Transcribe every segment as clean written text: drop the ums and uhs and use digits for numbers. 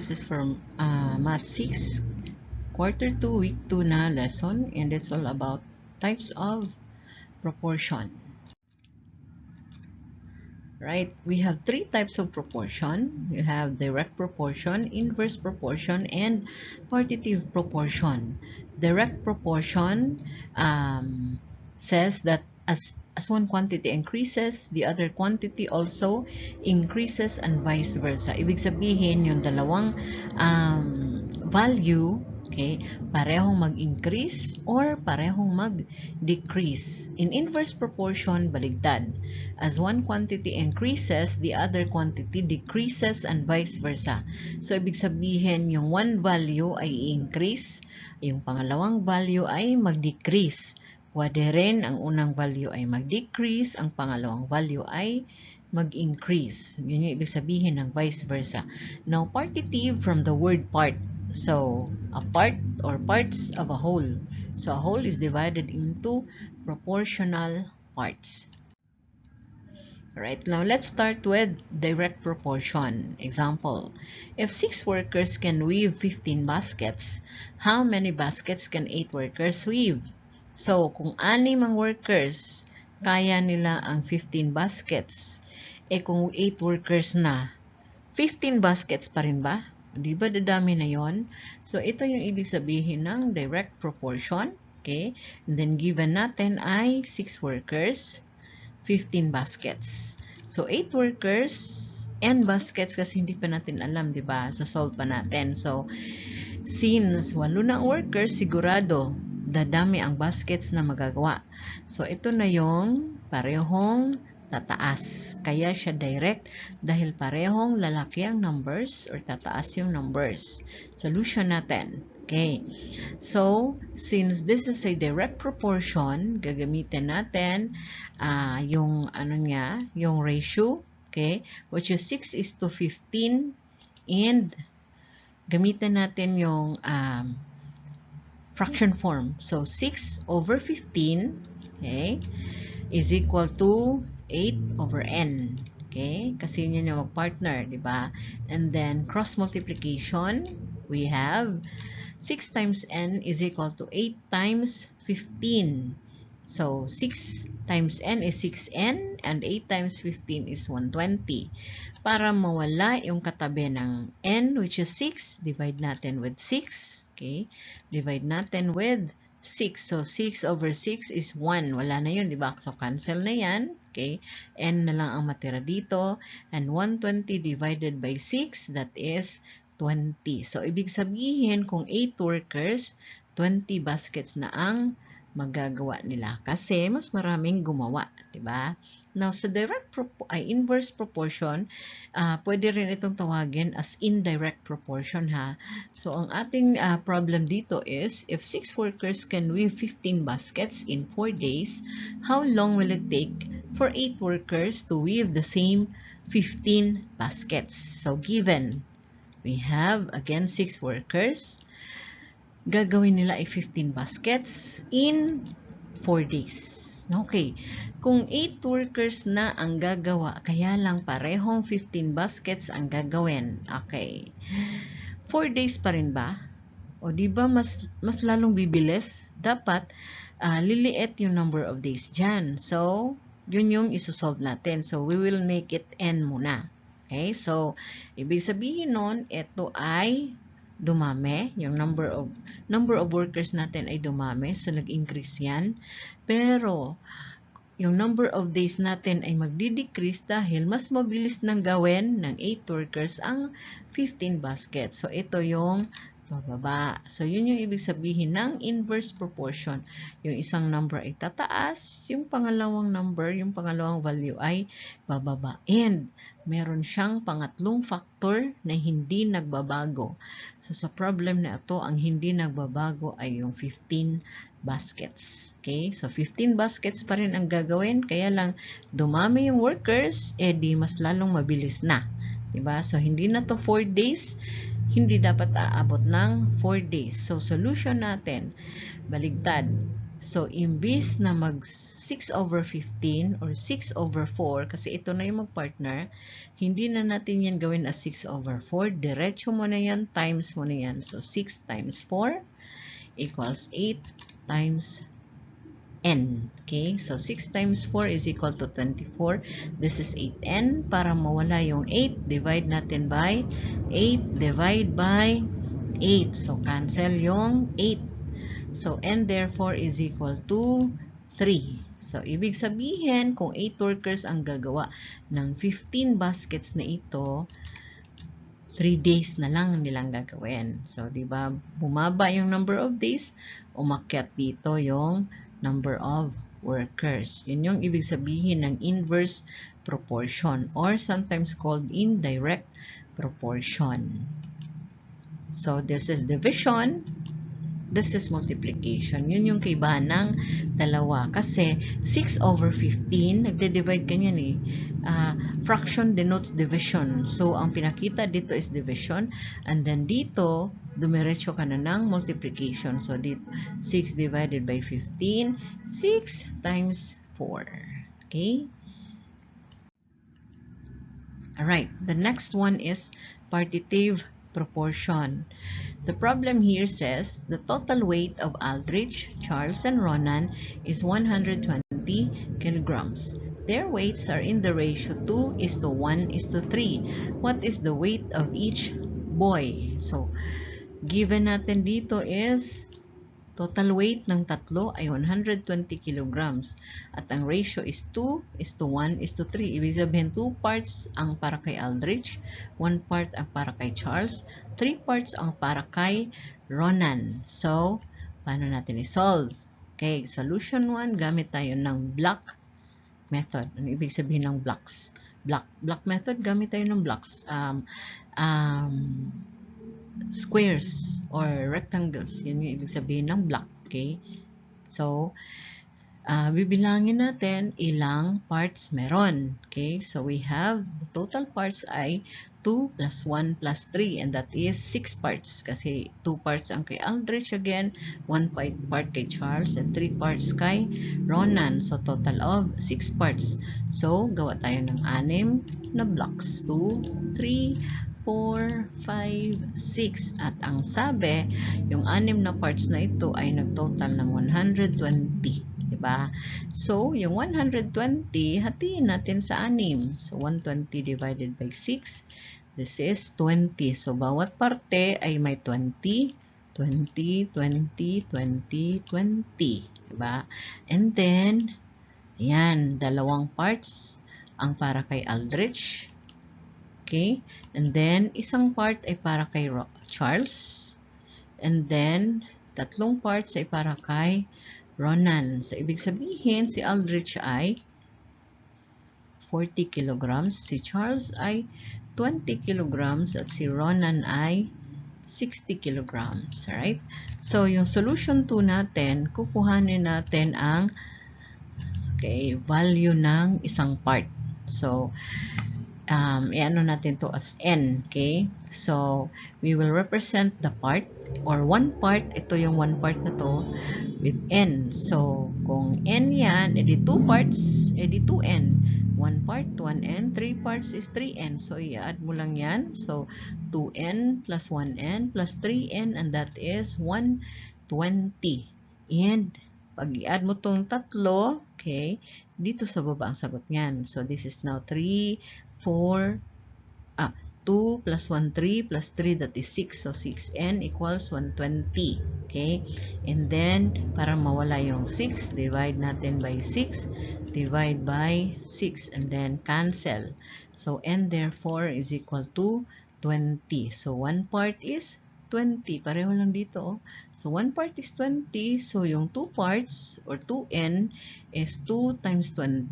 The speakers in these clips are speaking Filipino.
this is from Math 6, Quarter 2, Week 2 na lesson, and it's all about types of proportion. Right? We have three types of proportion. You have direct proportion, inverse proportion, and partitive proportion. Direct proportion says that as one quantity increases, the other quantity also increases and vice versa. Ibig sabihin, yung dalawang value, okay, parehong mag-increase or parehong mag-decrease. In inverse proportion, baligtad. As one quantity increases, the other quantity decreases and vice versa. So, ibig sabihin, yung one value ay i-increase, yung pangalawang value ay mag-decrease. Pwede rin ang unang value ay mag-decrease, ang pangalawang value ay mag-increase. Yun yung ibig sabihin ng vice versa. Now, partitive from the word part. So, a part or parts of a whole. So, a whole is divided into proportional parts. Alright, now let's start with direct proportion. Example, if 6 workers can weave 15 baskets, how many baskets can 8 workers weave? So, kung 6 ang workers, kaya nila ang 15 baskets. Kung 8 workers na, 15 baskets pa rin ba? Di ba dadami na yon? So, ito yung ibig sabihin ng direct proportion. Okay? And then, given natin ay 6 workers, 15 baskets. So, 8 workers, and baskets kasi hindi pa natin alam, di ba? So, solve pa natin. So, since 8 na ang workers, sigurado, dadami ang baskets na magagawa. So, ito na yung parehong tataas. Kaya siya direct dahil parehong lalaki ang numbers or tataas yung numbers. Solution natin. Okay. So, since this is a direct proportion, gagamitin natin yung yung ratio, okay, which is 6:15, and gamitin natin yung fraction form. So, 6/15, okay, is equal to 8/n. Okay? Kasi yun yung mag-partner, di ba? And then, cross multiplication, we have 6 times n is equal to 8 times 15. So, 6 times n is 6n, and 8 times 15 is 120. Para mawala yung katabi ng n, which is 6, divide natin with 6. Okay? Divide natin with 6. So, 6/6 is 1. Wala na yun, di ba? So, cancel na yan. Okay? N na lang ang matira dito. And 120 divided by 6, that is 20. So, ibig sabihin, kung 8 workers, 20 baskets na ang magagawa nila kasi mas maraming gumawa, di ba? Now, sa inverse proportion, pwede rin itong tawagin as indirect proportion, ha? So, ang ating problem dito is, if 6 workers can weave 15 baskets in 4 days, how long will it take for 8 workers to weave the same 15 baskets? So, given we have, again, 6 workers, gagawin nila ay 15 baskets in 4 days. Okay. Kung 8 workers na ang gagawa, kaya lang parehong 15 baskets ang gagawin. Okay. 4 days pa rin ba? O di ba mas lalong bibilis? Dapat liliit yung number of days dyan. So, yun yung isosolve natin. So, we will make it n muna. Okay? So, ibig sabihin nun, ito ay dumami, yung number of workers natin ay dumami, so nag-increase yan. Pero, yung number of days natin ay magdi-decrease dahil mas mabilis nang gawin ng 8 workers ang 15 baskets. So, ito yung bababa. So, yun yung ibig sabihin ng inverse proportion. Yung isang number ay tataas, yung pangalawang value ay bababa. And, meron siyang pangatlong factor na hindi nagbabago. So, sa problem na ito, ang hindi nagbabago ay yung 15 baskets. Okay? So, 15 baskets pa rin ang gagawin, kaya lang dumami yung workers, di mas lalong mabilis na. Diba? So, hindi na to 4 days, hindi dapat aabot ng 4 days. So, solution natin, baligtad. So, imbis na mag 6 over 15 or 6 over 4, kasi ito na yung mag-partner, hindi na natin yan gawin as 6 over 4. Diretso mo na yan, times mo na yan. So, 6 times 4 equals 8 times n. Okay? So, 6 times 4 is equal to 24. This is 8n. Para mawala yung 8, divide natin by 8. Divide by 8. So, cancel yung 8. So, n therefore is equal to 3. So, ibig sabihin, kung 8 workers ang gagawa ng 15 baskets na ito, 3 days na lang nilang gagawin. So, di ba, bumaba yung number of days, umakyat dito yung number of workers. Yun yung ibig sabihin ng inverse proportion or sometimes called indirect proportion. So, this is division. This is multiplication. Yun yung kaibahan ng dalawa. Kasi 6 over 15, nagde-divide ka niyan eh. Fraction denotes division. So, ang pinakita dito is division. And then dito, dumiretso ka na ng multiplication. So, dito, 6 divided by 15, 6 times 4. Okay? Alright, the next one is partitive proportion. The problem here says the total weight of Aldrich, Charles, and Ronan is 120 kilograms. Their weights are in the ratio 2:1:3. What is the weight of each boy? So, given natin dito is total weight ng tatlo ay 120 kilograms. At ang ratio is 2:1:3. Ibig sabihin, 2 parts ang para kay Aldrich, 1 part ang para kay Charles, 3 parts ang para kay Ronan. So, paano natin i-solve? Okay, solution 1, gamit tayo ng block method. Ano ibig sabihin ng blocks? Block method, gamit tayo ng blocks. Squares or rectangles. Yun yung ibig sabihin ng block. Okay? So, bibilangin natin ilang parts meron. Okay? So, we have the total parts ay 2 plus 1 plus 3 and that is 6 parts. Kasi 2 parts ang kay Aldrich again, 1 part kay Charles, and 3 parts kay Ronan. So, total of 6 parts. So, gawa tayo ng 6 na blocks. 2, 3, 4, 5, 6. At ang sabi, yung 6 na parts na ito ay nagtotal ng 120. Diba? So, yung 120, hatiin natin sa 6. So, 120 divided by 6. This is 20. So, bawat parte ay may 20, 20, 20, 20, 20. Diba? And then, yan, dalawang parts ang para kay Aldrich. Okay? And then, isang part ay para kay Charles. And then, tatlong parts ay para kay Ronan. So, ibig sabihin, si Aldrich ay 40 kilograms, si Charles ay 20 kilograms, at si Ronan ay 60 kilograms. Alright? So, yung solution 2 natin, kukuhanin natin ang value ng isang part. So, i-ano natin to as n, okay? So, we will represent the part or one part, ito yung one part na to with n. So, kung n yan, edi 2 parts, edi 2n. 1 part, 1n, 3 parts is 3n. So, i-add mo lang yan. So, 2n plus 1n plus 3n and that is 120. And, pag i-add mo tong tatlo, okay, dito sa baba ang sagot niyan. So, this is now 2 plus 1, 3 plus 3, that is 6. So, 6n equals 120. Okay? And then, para mawala yung 6, divide natin by 6, divide by 6, and then cancel. So, n therefore is equal to 20. So, one part is 20. Pareho lang dito. Oh. So, one part is 20. So, yung 2 parts or 2n is 2 times 20.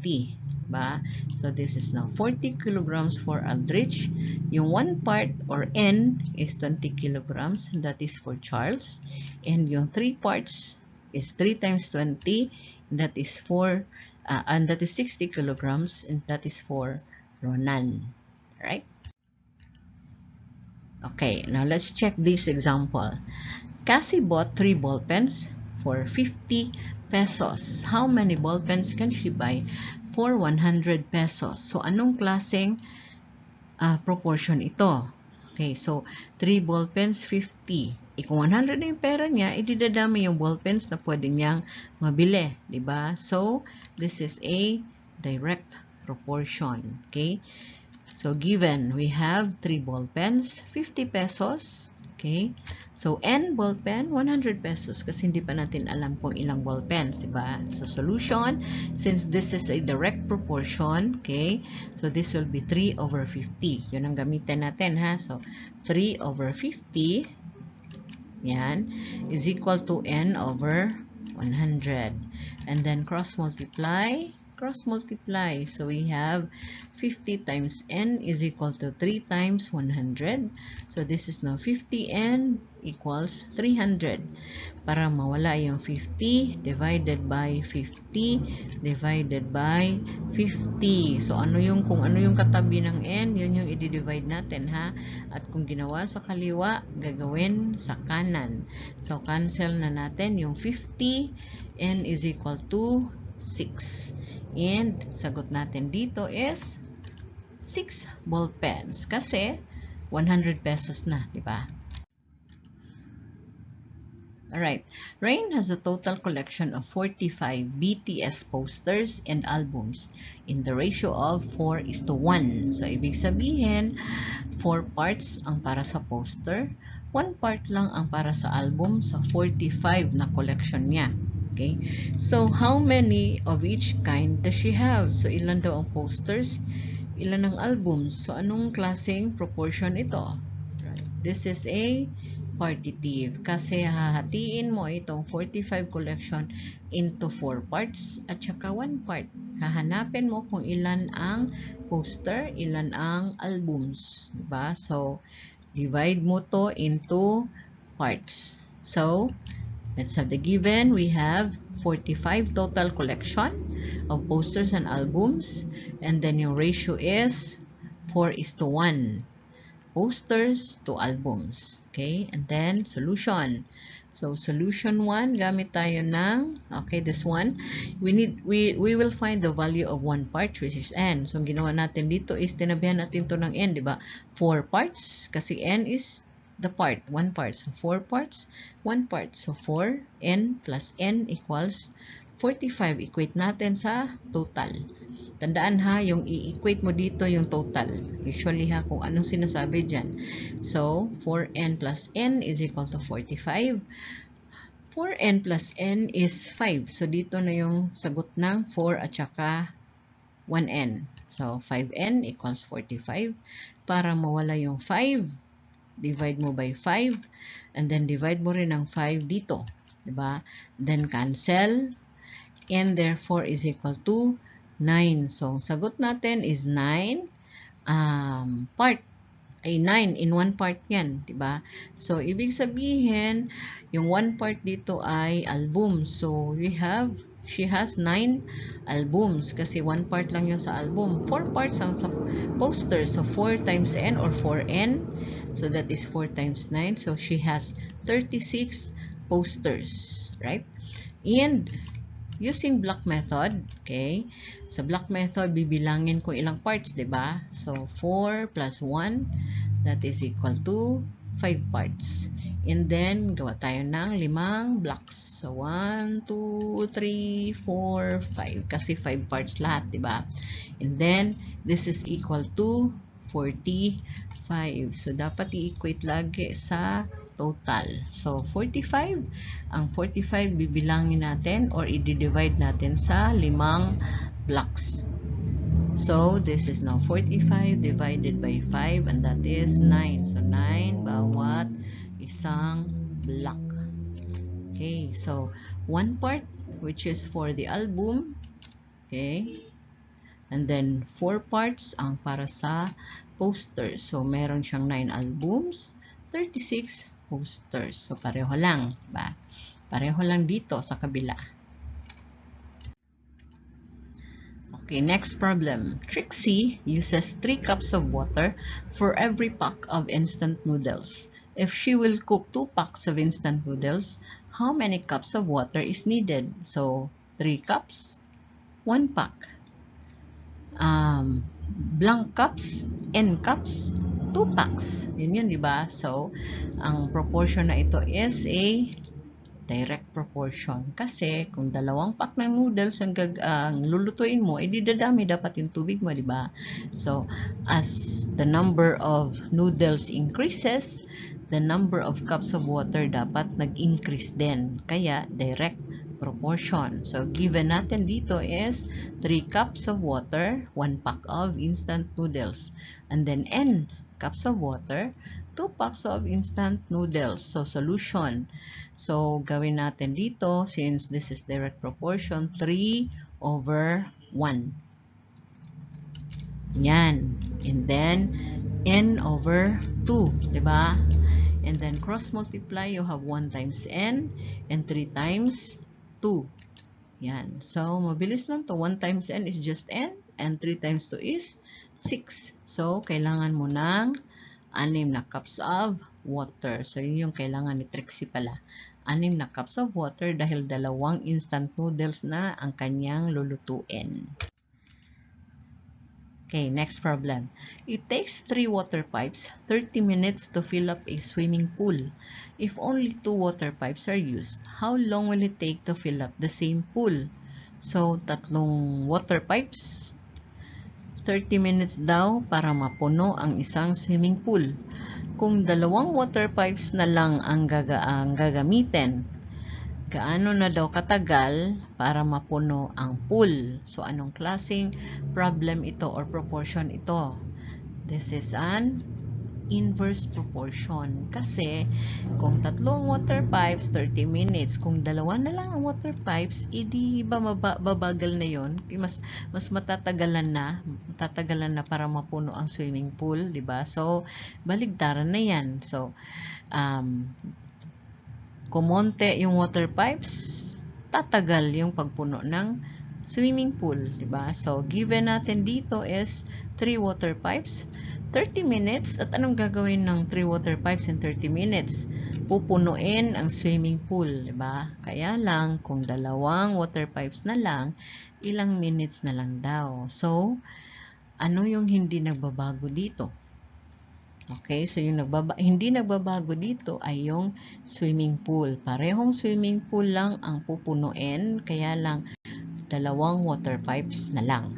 Diba? So, this is now 40 kilograms for Aldrich. Yung 1 part or n is 20 kilograms. And that is for Charles. And yung 3 parts is 3 times 20. And that is and that is 60 kilograms. And that is for Ronan. Right? Okay, now let's check this example. Cassie bought 3 ball pens for 50 pesos. How many ball pens can she buy for 100 pesos? So, anong klaseng proportion ito? Okay, so 3 ball pens, 50. Kung 100 na yung pera niya, ididadami yung ball pens na pwede niyang mabili. Diba? So, this is a direct proportion. Okay? So, given, we have 3 ball pens, 50 pesos. Okay? So, N ball pen, 100 pesos kasi hindi pa natin alam kung ilang ball pens, diba? So, solution, since this is a direct proportion, okay? So, this will be 3 over 50. Yun ang gamitin natin, ha? So, 3 over 50, yan, is equal to N over 100. And then, cross-multiply. So we have 50 times n is equal to 3 times 100. So this is now 50n equals 300. Para mawala yung 50 divided by 50 divided by 50. So kung ano yung katabi ng n, yun yung i-divide natin, ha? At kung ginawa sa kaliwa, gagawin sa kanan. So cancel na natin yung 50, n is equal to 6. And sagot natin dito is 6 ball pens kasi 100 pesos na, di ba? Alright. Rain has a total collection of 45 BTS posters and albums in the ratio of 4:1. So, ibig sabihin, 4 parts ang para sa poster, 1 part lang ang para sa album sa 45 na collection niya. Okay? So, how many of each kind does she have? So, ilan daw ang posters? Ilan ang albums? So, anong klaseng proportion ito? Right. This is a partitive kasi hahatiin mo itong 45 collection into 4 parts at saka 1 part. Hahanapin mo kung ilan ang poster, ilan ang albums. Diba? So, divide mo to into parts. So, let's have the given. We have 45 total collection of posters and albums. And then yung ratio is 4:1. Posters to albums. Okay? And then solution. So solution 1, gamit tayo ng, okay, this one. We will find the value of 1 part, which is n. So ginawa natin dito is tinabihan natin to ng n, di ba? 4 parts kasi n is the part, 1 part. So, 4 parts, 1 part. So, 4n plus n equals 45. Equate natin sa total. Tandaan ha, yung i-equate mo dito yung total. Usually ha, kung anong sinasabi dyan. So, 4n plus n is equal to 45. 4n plus n is 5. So, dito na yung sagot ng 4 at saka 1n. So, 5n equals 45. Para mawala yung 5, divide mo by 5, and then divide mo rin ang 5 dito. Diba? Then cancel, and therefore is equal to 9. So, sagot natin is 9 part. Ay, 9 in 1 part yan. Diba? So, ibig sabihin, yung 1 part dito ay album. So, she has 9 albums kasi 1 part lang yun sa album. 4 parts ang sa poster. So, 4 times n or 4n. So, that is 4 times 9. So, she has 36 posters. Right? And, using block method, okay? Sa block method, bibilangin ko ilang parts, diba? So, 4 plus 1, that is equal to 5 parts. And then, gawa tayo ng 5 blocks. So, 1, 2, 3, 4, 5. Kasi 5 parts lahat, diba? And then, this is equal to 45. So, dapat i-equate lagi sa total. So, 45. Ang 45, bibilangin natin or i-divide natin sa 5 blocks. So, this is now 45 divided by 5 and that is 9. So, 9 bawat isang block. Okay. So, 1 part which is for the album. Okay. And then, 4 parts ang para sa posters. So, meron siyang 9 albums, 36 posters. So, pareho lang. Diba? Pareho lang dito sa kabila. Okay, next problem. Trixie uses 3 cups of water for every pack of instant noodles. if she will cook 2 packs of instant noodles, how many cups of water is needed? So, 3 cups, 1 pack. Blank cups, N cups, 2 packs. Yun, di ba? So, ang proportion na ito is a direct proportion. Kasi, kung 2 pack ng noodles ang lulutuin mo, edi dadami dapat yung tubig mo, di ba? So, as the number of noodles increases, the number of cups of water dapat nag-increase din. Kaya, direct proportion. So, given natin dito is 3 cups of water, 1 pack of instant noodles. And then, N cups of water, 2 packs of instant noodles. So, solution. So, gawin natin dito, since this is direct proportion, 3/1. Yan. And then, N over 2. Diba? And then, cross-multiply, you have 1 times N and 3 times 2. Yan. So, mabilis lang to. 1 times N is just N and 3 times 2 is 6. So, kailangan mo ng 6 na cups of water. So, yun yung kailangan ni Trixie pala. 6 na cups of water dahil 2 instant noodles na ang kanyang lulutuin. Okay, next problem. It takes 3 water pipes 30 minutes to fill up a swimming pool. If only 2 water pipes are used, how long will it take to fill up the same pool? So, 3 water pipes, 30 minutes daw para mapuno ang isang swimming pool. Kung 2 water pipes na lang ang gagamitin, gaano na daw katagal para mapuno ang pool? So, anong klaseng problem ito or proportion ito? This is an inverse proportion. Kasi, kung 3 water pipes, 30 minutes. Kung 2 na lang ang water pipes, edi ba babagal na yon? Mas matatagalan na para mapuno ang swimming pool, di ba? So, baligtaran na yan. So, kumonte yung water pipes, tatagal yung pagpuno ng swimming pool, di ba? So, given natin dito is 3 water pipes, 30 minutes. At anong gagawin ng 3 water pipes in 30 minutes? Pupunuin ang swimming pool, di ba? Kaya lang, kung 2 water pipes na lang, ilang minutes na lang daw. So, ano yung hindi nagbabago dito? Okay, so yung hindi nagbabago dito ay yung swimming pool. Parehong swimming pool lang ang pupunuin, kaya lang 2 water pipes na lang.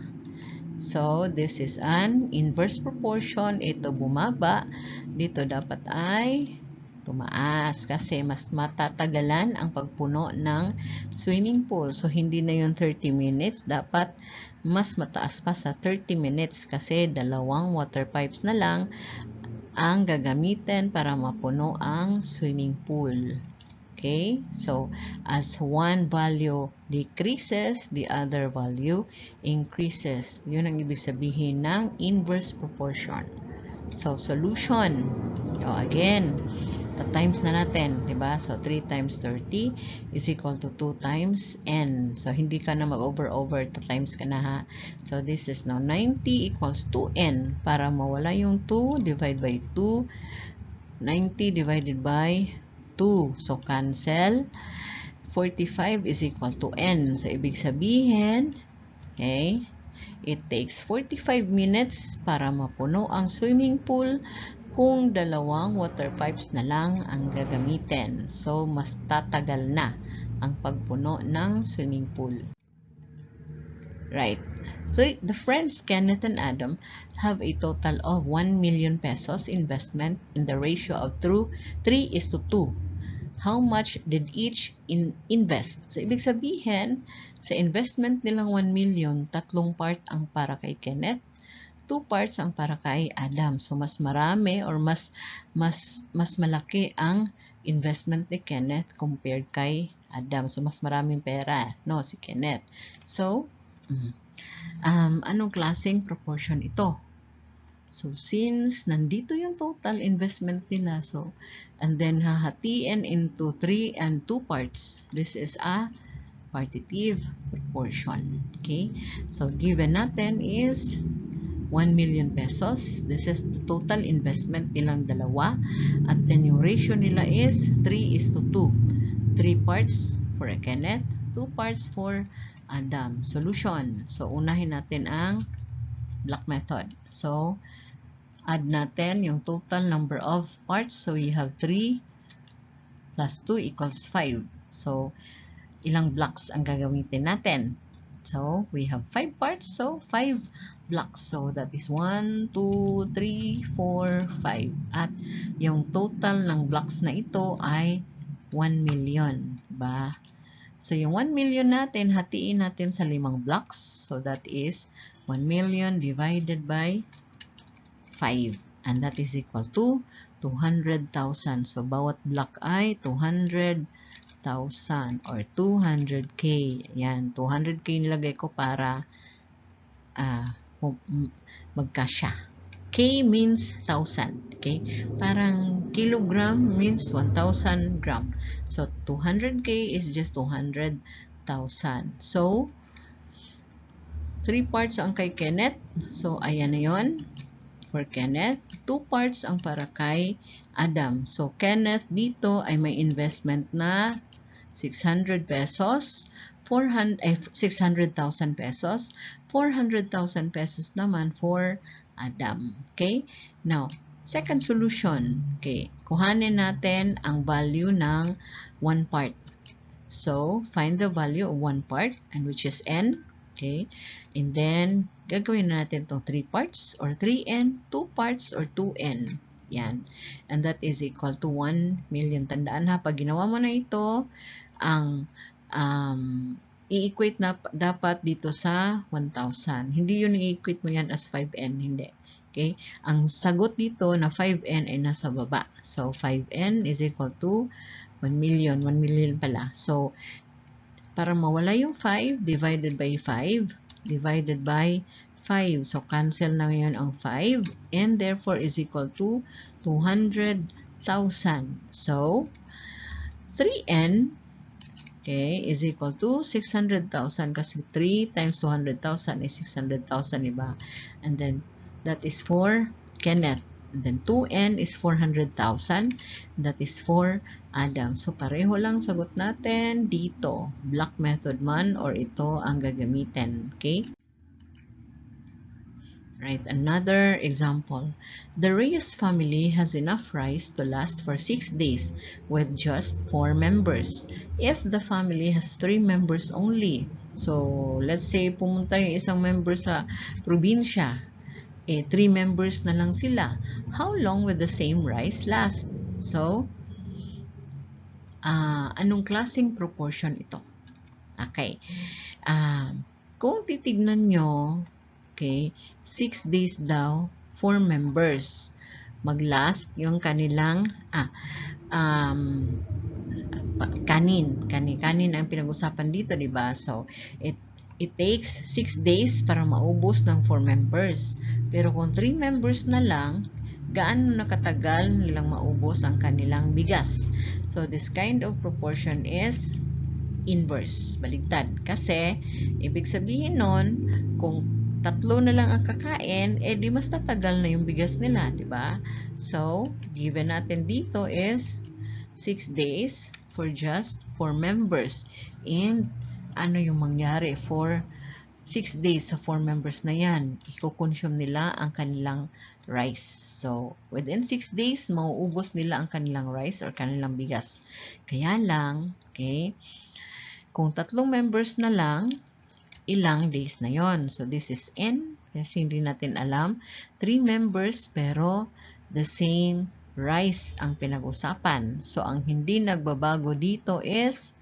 So, this is an inverse proportion. Ito bumaba. Dito dapat ay tumaas kasi mas matatagalan ang pagpuno ng swimming pool. So, hindi na yung 30 minutes. Dapat mas mataas pa sa 30 minutes kasi 2 water pipes na lang ang gagamitin para mapuno ang swimming pool. Okay? So, as one value decreases, the other value increases. Yun ang ibig sabihin ng inverse proportion. So, solution. So, again, times na natin, diba? So, 3 times 30 is equal to 2 times n. So, hindi ka na mag-over, times ka na ha. So, this is now 90 equals 2n. Para mawala yung 2, divide by 2. 90 divided by 2. So, cancel. 45 is equal to n. So, ibig sabihin, okay, it takes 45 minutes para mapuno ang swimming pool kung 2 water pipes na lang ang gagamitin. So, mas tatagal na ang pagpuno ng swimming pool. Right. So, the friends Kenneth and Adam have a total of 1 million pesos investment in the ratio of 3:2. How much did each invest? So, ibig sabihin, sa investment nilang 1 million, 3 part ang para kay Kenneth, 2 parts ang para kay Adam. So, mas marami or mas malaki ang investment ni Kenneth compared kay Adam. So, mas maraming pera, no, si Kenneth. So, anong klaseng proportion ito? So, since nandito yung total investment nila, so, and then hahatiin into 3 and 2 parts, this is a partitive proportion. Okay? So, given natin is 1 million pesos. This is the total investment nilang dalawa. At then yung ratio nila is 3:2. 3 parts for Kenneth, 2 parts for Adam. Solution. So, unahin natin ang block method. So, add natin yung total number of parts. So, we have 3 plus 2 equals 5. So, ilang blocks ang gagamitin natin? So, we have 5 parts. So, 5 blocks. So, that is 1, 2, 3, 4, 5. At yung total ng blocks na ito ay 1 million. Diba? So, yung 1 million natin, hatiin natin sa 5 blocks. So, that is 1 million divided by 5. And that is equal to 200,000. So, bawat block ay 200,000 or 200K. Yan, 200K nilagay ko para magkasya. K means 1,000. Okay? Parang kilogram means 1,000 gram. So, 200K is just 200,000. So, 3 parts ang kay Kenneth. So, ayan na yun for Kenneth. 2 parts ang para kay Adam. So, Kenneth dito ay may investment na 600 pesos. 600,000 pesos. 400,000 pesos naman for Adam. Okay? Now, second solution. Okay. Kuhanin natin ang value ng 1 part. So, find the value of 1 part, and which is n. Okay? And then, gagawin natin itong 3 parts or 3n, 2 parts or 2n. Yan. And that is equal to 1 million. Tandaan ha, pag ginawa mo na ito, ang i-equate na dapat dito sa 1,000. Hindi yun i-equate mo yan as 5n. Hindi. Okay? Ang sagot dito na 5n ay nasa baba. So, 5n is equal to 1 million. 1 million pala. So, para mawala yung 5, divided by 5, divided by 5. So, cancel na ngayon ang 5. And therefore, is equal to 200,000. So, 3n, okay, is equal to 600,000 kasi 3 times 200,000 is 600,000, diba? And then, that is for Kenneth. And then, 2n is 400,000. That is for Adam. So, pareho lang sagot natin dito. Block method man or ito ang gagamitin. Okay? Right, another example. The Reyes family has enough rice to last for 6 days with just 4 members. If the family has 3 members only, so let's say pumunta yung isang member sa probinsya, 3 members na lang sila. How long will the same rice last? So, anong klaseng proportion ito? Okay. Kung titignan nyo, okay, 6 days daw, 4 members. Mag-last yung kanilang, kanin ang pinag-usapan dito, diba? So, it takes 6 days para maubos ng 4 members. Pero kung 3 members na lang, gaano nakatagal nilang maubos ang kanilang bigas? So, this kind of proportion is inverse, baligtad. Kasi, ibig sabihin nun, kung 3 na lang ang kakain, di mas tatagal na yung bigas nila, di ba? So, given natin dito is 6 days for just 4 members. And, ano yung mangyari for 6 days sa 4 members na yan? Iko-consume nila ang kanilang rice. So, within 6 days, mauubos nila ang kanilang rice or kanilang bigas. Kaya lang, okay, kung 3 members na lang, ilang days na yon. So, this is n. Kasi hindi natin alam. 3 members pero the same rice ang pinag-usapan. So, ang hindi nagbabago dito is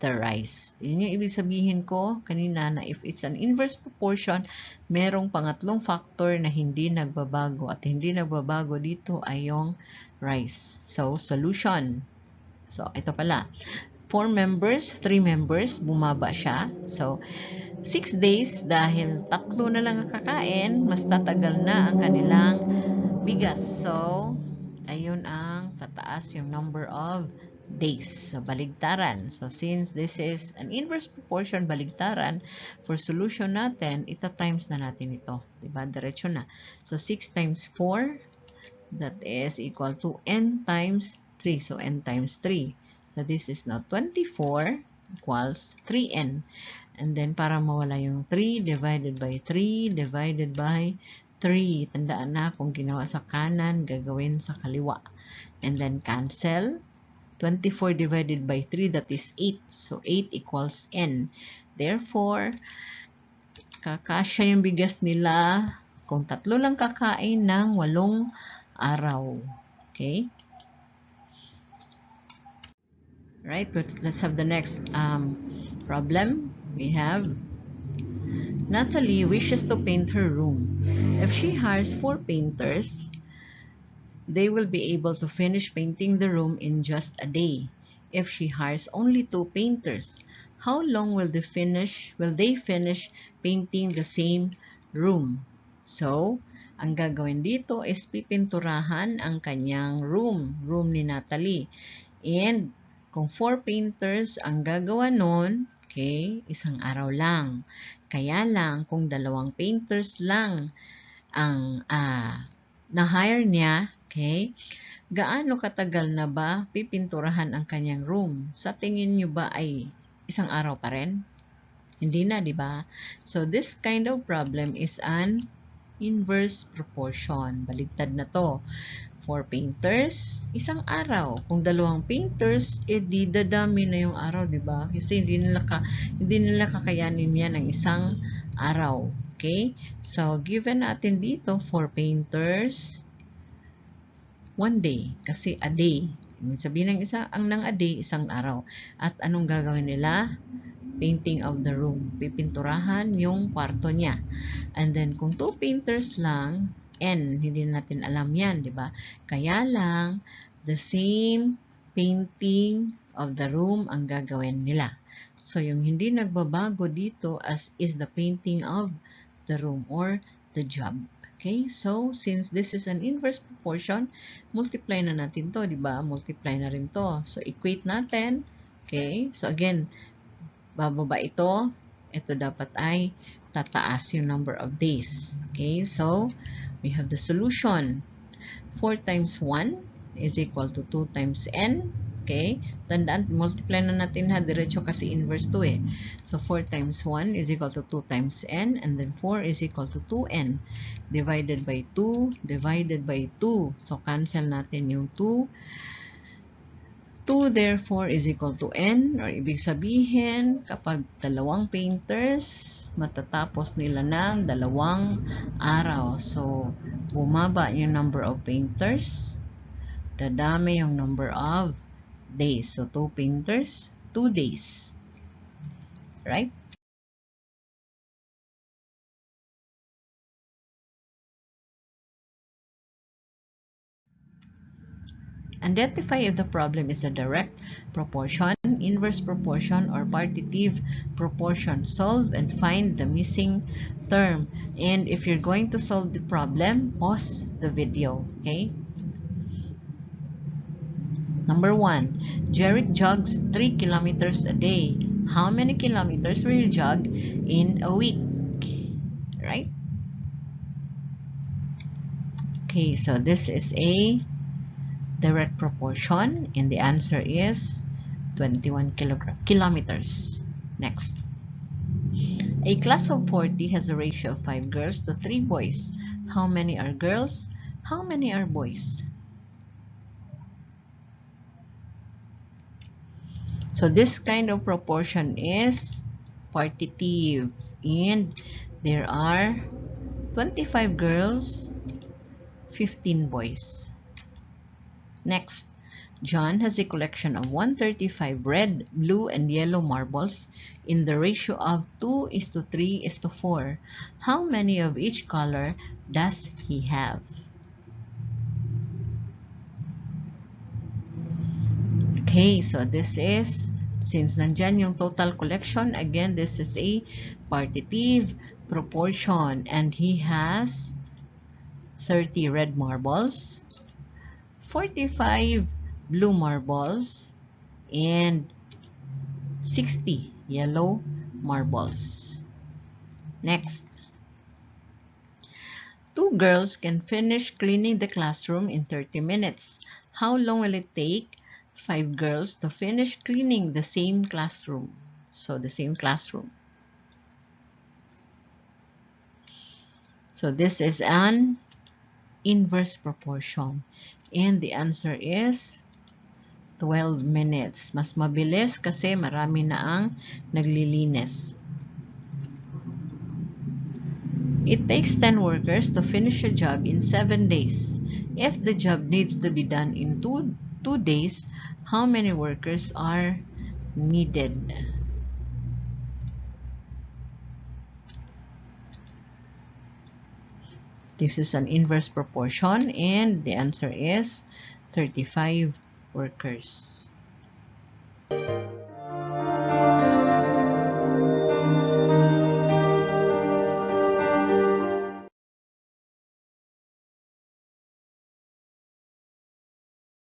the rice. Yun yung ibig sabihin ko kanina na if it's an inverse proportion, merong pangatlong factor na hindi nagbabago. At hindi nagbabago dito ay yung rice. So, solution. So, ito pala. 4 members, 3 members, bumaba siya. So, 6 days dahil 3 na lang ang kakain, mas tatagal na ang kanilang bigas. So, ayun ang tataas yung number of days. So, baligtaran. So, since this is an inverse proportion baligtaran, for solution natin, ita-times na natin ito. Diba? Diretso na. So, 6 times 4, that is equal to n times 3. So, n times 3. So, this is now 24 equals 3n. And then, para mawala yung 3 divided by 3 divided by 3. Tandaan na, kung ginawa sa kanan, gagawin sa kaliwa. And then, cancel. 24 divided by 3, that is 8. So, 8 equals n. Therefore, kakasya yung bigas nila kung 3 lang kakain ng 8 araw. Okay? Right, let's have the next problem. We have Natalie wishes to paint her room. If she hires 4 painters, they will be able to finish painting the room in just a day. If she hires only 2 painters, how long will they finish painting the same room? So, ang gagawin dito is pipinturahan ang kanyang room ni Natalie. And kung 4 painters ang gagawa nun, okay, 1 araw lang. Kaya lang, kung 2 painters lang ang na-hire niya, okay, gaano katagal na ba pipinturahan ang kanyang room? Sa tingin nyo ba ay 1 araw pa rin? Hindi na, di ba? So, this kind of problem is an inverse proportion. Baligtad na to. 4 painters, 1 araw. Kung 2 painters, di dadami na yung araw, di ba? Kasi hindi nila kakayanin yan ng 1 araw. Okay? So, given natin dito, 4 painters, 1 day. Kasi a day. Sabihin ng a day, 1 araw. At anong gagawin nila? Painting of the room. Pipinturahan yung kwarto niya. And then, kung 2 painters lang, n, hindi natin alam yan, di ba? Kaya lang, the same painting of the room ang gagawin nila. So, yung hindi nagbabago dito is the painting of the room or the job. Okay? So, since this is an inverse proportion, multiply na natin to, di ba? Multiply na rin to. So, equate natin. Okay? So, again, bababa ito. Ito dapat ay tataas yung number of days. Okay? So, we have the solution. 4 times 1 is equal to 2 times n. Okay? Tandaan, multiply na natin ha. Diretso kasi inverse to eh. So, 4 times 1 is equal to 2 times n. And then 4 is equal to 2n. Divided by 2, divided by 2. So, cancel natin yung 2. 2 therefore is equal to n. Or ibig sabihin, kapag 2 painters, matatapos nila ng 2 araw. So, bumaba yung number of painters. Dadami yung number of days. So, 2 painters, 2 days. Right? Identify if the problem is a direct proportion, inverse proportion, or partitive proportion. Solve and find the missing term. And if you're going to solve the problem, pause the video. Okay? Number 1. Jerick jogs 3 kilometers a day. How many kilometers will you jog in a week? Right? Okay, so this is a direct proportion, and the answer is 21 kilometers. Next. A class of 40 has a ratio of 5 girls to 3 boys. How many are girls? How many are boys? So this kind of proportion is partitive, and there are 25 girls, 15 boys. Next, John has a collection of 135 red, blue, and yellow marbles in the ratio of 2:3:4. How many of each color does he have? Okay, so this is, since nandyan yung total collection, again, this is a partitive proportion, and he has 30 red marbles, 45 blue marbles, and 60 yellow marbles. Next. 2 girls can finish cleaning the classroom in 30 minutes. How long will it take 5 girls to finish cleaning the same classroom? So the same classroom. So this is an inverse proportion. And the answer is 12 minutes. Mas mabilis kasi marami na ang naglilinis. It takes 10 workers to finish a job in 7 days. If the job needs to be done in 2 days, how many workers are needed? This is an inverse proportion and the answer is 35 workers.